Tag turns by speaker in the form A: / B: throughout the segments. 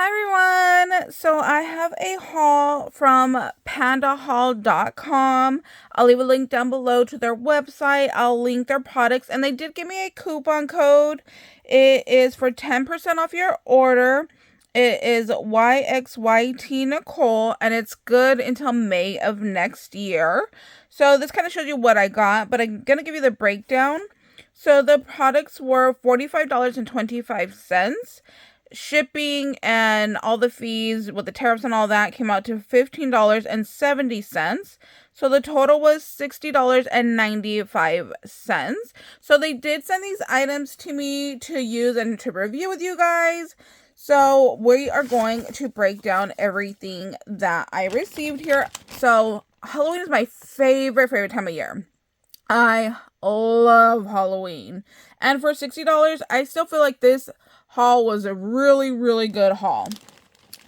A: Hi everyone! So I have a haul from PandaHall.com. I'll leave a link down below to their website. I'll link their products, and they did give me a coupon code. It is for 10% off your order. It is YXYTNicole, and it's good until May of next year. So this kind of shows you what I got, but I'm going to give you the breakdown. So the products were $45.25. Shipping and all the fees with the tariffs and all that came out to $15.70. So the total was $60.95. So they did send these items to me to use and to review with you guys. So we are going to break down everything that I received here. So Halloween is my favorite time of year. I love Halloween. And for $60, I still feel like this haul was a really good haul.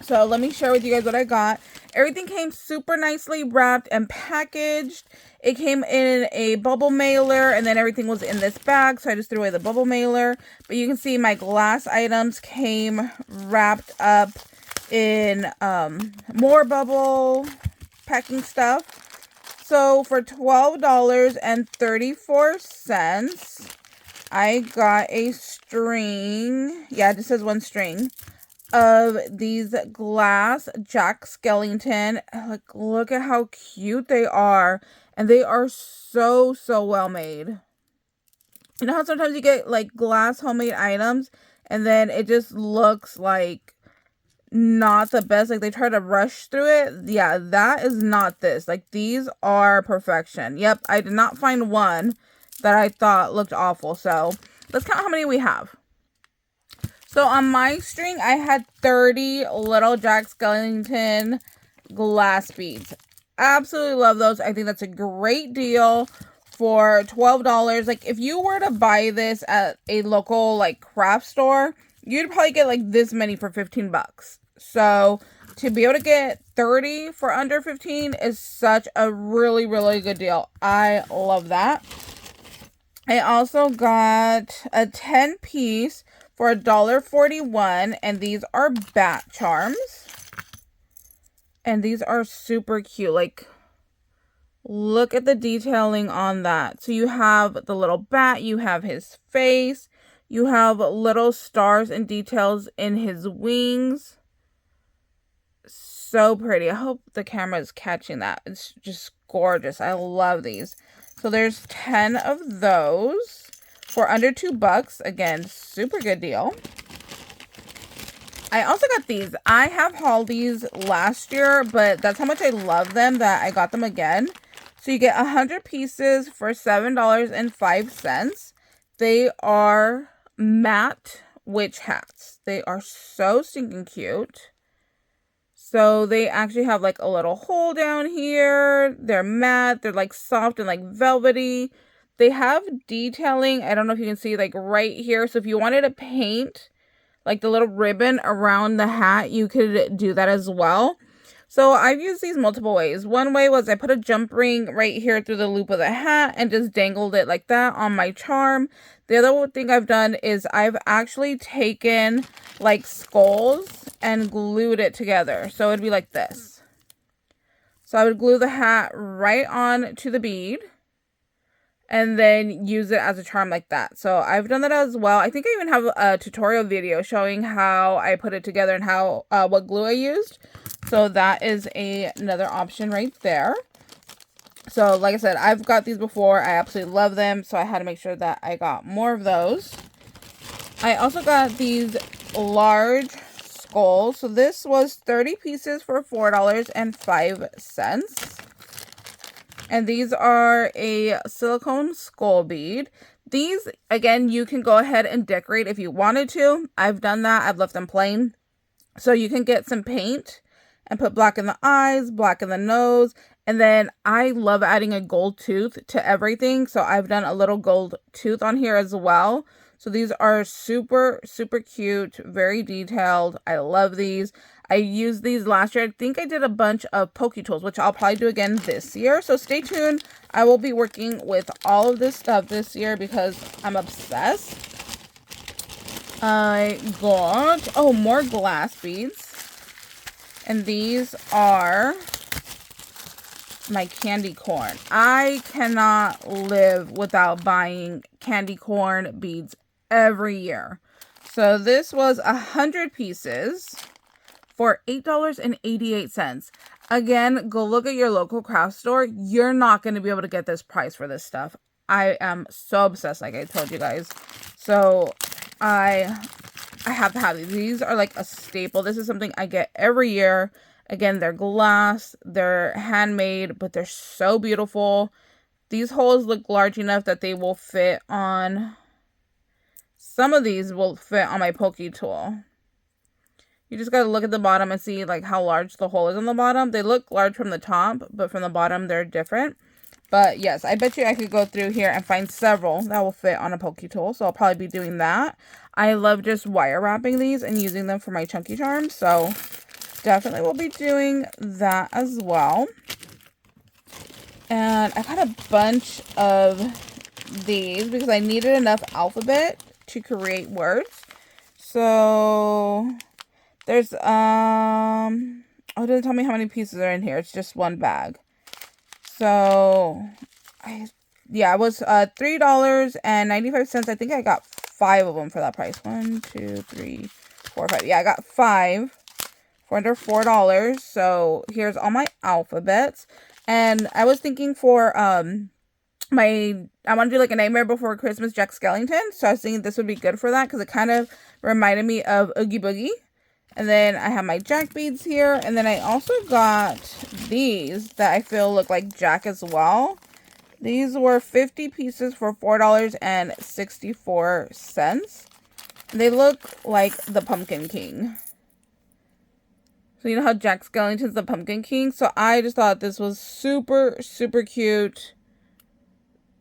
A: So let me share with you guys what I got. Everything came super nicely wrapped and packaged. It came in a bubble mailer, and then everything was in this bag, so I just threw away the bubble mailer. But you can see my glass items came wrapped up in more bubble packing stuff. So for $12.34, I got a string, yeah, it just says one string, of these glass Jack Skellington. Like, look at how cute they are. And they are so well made. You know how sometimes you get, like, glass homemade items, and then it just looks like not the best, like they try to rush through it. Yeah, that is not this. Like, these are perfection. Yep, I did not find one that I thought looked awful. So let's count how many we have. So on my string, I had 30 little Jack Skellington glass beads. Absolutely love those. I think that's a great deal for $12. Like, if you were to buy this at a local, like, craft store, you'd probably get, like, this many for 15 bucks. So to be able to get 30 for under 15 is such a really good deal. I love that. I also got a 10 piece for $1.41, and these are bat charms. And these are super cute. Like, look at the detailing on that. So you have the little bat, you have his face, you have little stars and details in his wings. So pretty. I hope the camera is catching that. It's just gorgeous. I love these. So there's 10 of those for under $2. Again, super good deal. I also got these. I have hauled these last year, but that's how much I love them that I got them again. So you get 100 pieces for $7.05. They are matte witch hats. They are so stinking cute. So they actually have like a little hole down here. They're matte. They're like soft and like velvety. They have detailing. I don't know if you can see, like right here. So if you wanted to paint like the little ribbon around the hat, you could do that as well. So I've used these multiple ways. One way was I put a jump ring right here through the loop of the hat and just dangled it like that on my charm. The other thing I've done is I've actually taken like skulls and glued it together. So it'd be like this. So I would glue the hat right on to the bead and then use it as a charm like that. So I've done that as well. I think I even have a tutorial video showing how I put it together and how what glue I used. So that is another option right there. So like I said, I've got these before. I absolutely love them. So I had to make sure that I got more of those. I also got these large skulls. So this was 30 pieces for $4.05. And these are a silicone skull bead. These, again, you can go ahead and decorate if you wanted to. I've done that. I've left them plain. So you can get some paint and put black in the eyes, black in the nose. And then I love adding a gold tooth to everything. So I've done a little gold tooth on here as well. So these are super cute, very detailed. I love these. I used these last year. I think I did a bunch of Poke Tools, which I'll probably do again this year. So stay tuned. I will be working with all of this stuff this year because I'm obsessed. I got, oh, more glass beads. And these are my candy corn. I cannot live without buying candy corn beads every year. So this was 100 pieces for $8.88. Again, go look at your local craft store. You're not going to be able to get this price for this stuff. I am so obsessed, like I told you guys. So I have to have these. These are like a staple. This is something I get every year. Again, they're glass, they're handmade, but they're so beautiful. These holes look large enough that they will fit on, some of these will fit on my pokey tool. You just gotta look at the bottom and see like how large the hole is on the bottom. They look large from the top, but from the bottom they're different. But yes, I bet you I could go through here and find several that will fit on a pokey tool. So I'll probably be doing that. I love just wire wrapping these and using them for my chunky charms. So definitely will be doing that as well. And I got a bunch of these because I needed enough alphabet to create words. So there's oh, it doesn't tell me how many pieces are in here. It's just one bag. So it was $3.95. I think I got 5 of them for that price. 1, 2, 3, 4, 5. Yeah, I got 5 for under $4. So here's all my alphabets. And I was thinking for I want to do like a Nightmare Before Christmas Jack Skellington. So I was thinking this would be good for that because it kind of reminded me of Oogie Boogie. And then I have my Jack beads here. And then I also got these that I feel look like Jack as well. These were 50 pieces for $4.64. They look like the Pumpkin King. So you know how Jack Skellington's the Pumpkin King? So I just thought this was super, super cute.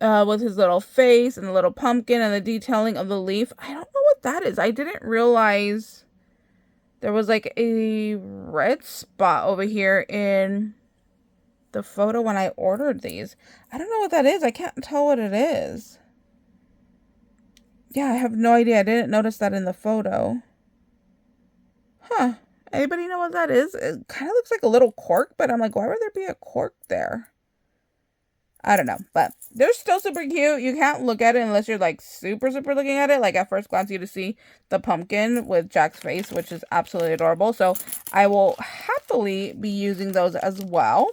A: With his little face and the little pumpkin and the detailing of the leaf. I don't know what that is. I didn't realize there was like a red spot over here in the photo when I ordered these. I don't know what that is. I can't tell what it is. Yeah, I have no idea. I didn't notice that in the photo. Huh. Anybody know what that is? It kind of looks like a little cork, but I'm like, why would there be a cork there? I don't know, but they're still super cute. You can't look at it unless you're like super, super looking at it. Like at first glance, you just see the pumpkin with Jack's face, which is absolutely adorable. So I will happily be using those as well.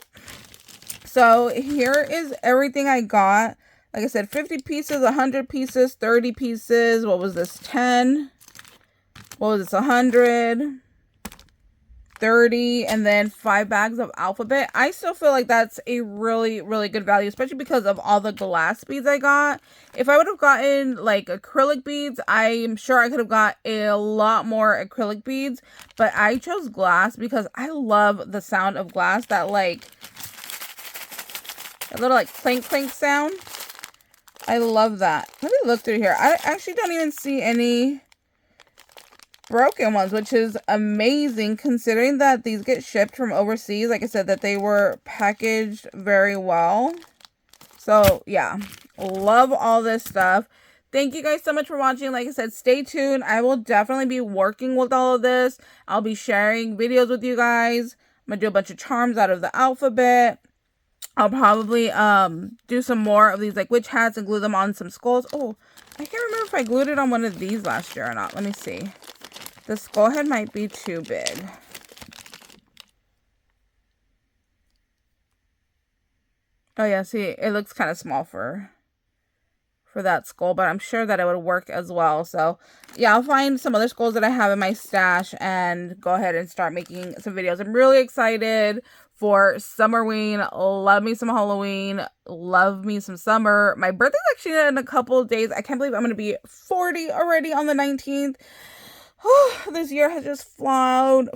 A: So here is everything I got. Like I said, 50 pieces, 100 pieces, 30 pieces. What was this? 10. What was this? 100. 30, and then 5 bags of alphabet. I still feel like that's a really, really good value, especially because of all the glass beads I got. If I would have gotten like acrylic beads, I'm sure I could have got a lot more acrylic beads, but I chose glass because I love the sound of glass. That like a little like clink clink sound. I love that. Let me look through here. I actually don't even see any broken ones, which is amazing considering that these get shipped from overseas. Like I said, that they were packaged very well. So yeah, love all this stuff. Thank you guys so much for watching. Like I said, stay tuned. I will definitely be working with all of this. I'll be sharing videos with you guys. I'm gonna do a bunch of charms out of the alphabet. I'll probably do some more of these like witch hats and glue them on some skulls. Oh, I can't remember if I glued it on one of these last year or not. Let me see. The skull head might be too big. Oh yeah, see, it looks kind of small for that skull, but I'm sure that it would work as well. So yeah, I'll find some other skulls that I have in my stash and go ahead and start making some videos. I'm really excited for Summerween. Love me some Halloween. Love me some summer. My birthday's actually in a couple of days. I can't believe I'm going to be 40 already on the 19th. This year has just flown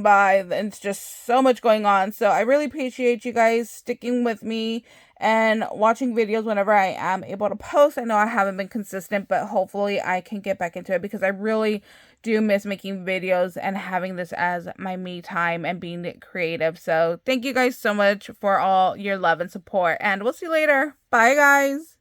A: by, and it's just so much going on. So I really appreciate you guys sticking with me and watching videos whenever I am able to post. I know I haven't been consistent, but hopefully I can get back into it because I really do miss making videos and having this as my me time and being creative. So thank you guys so much for all your love and support, and we'll see you later. Bye guys.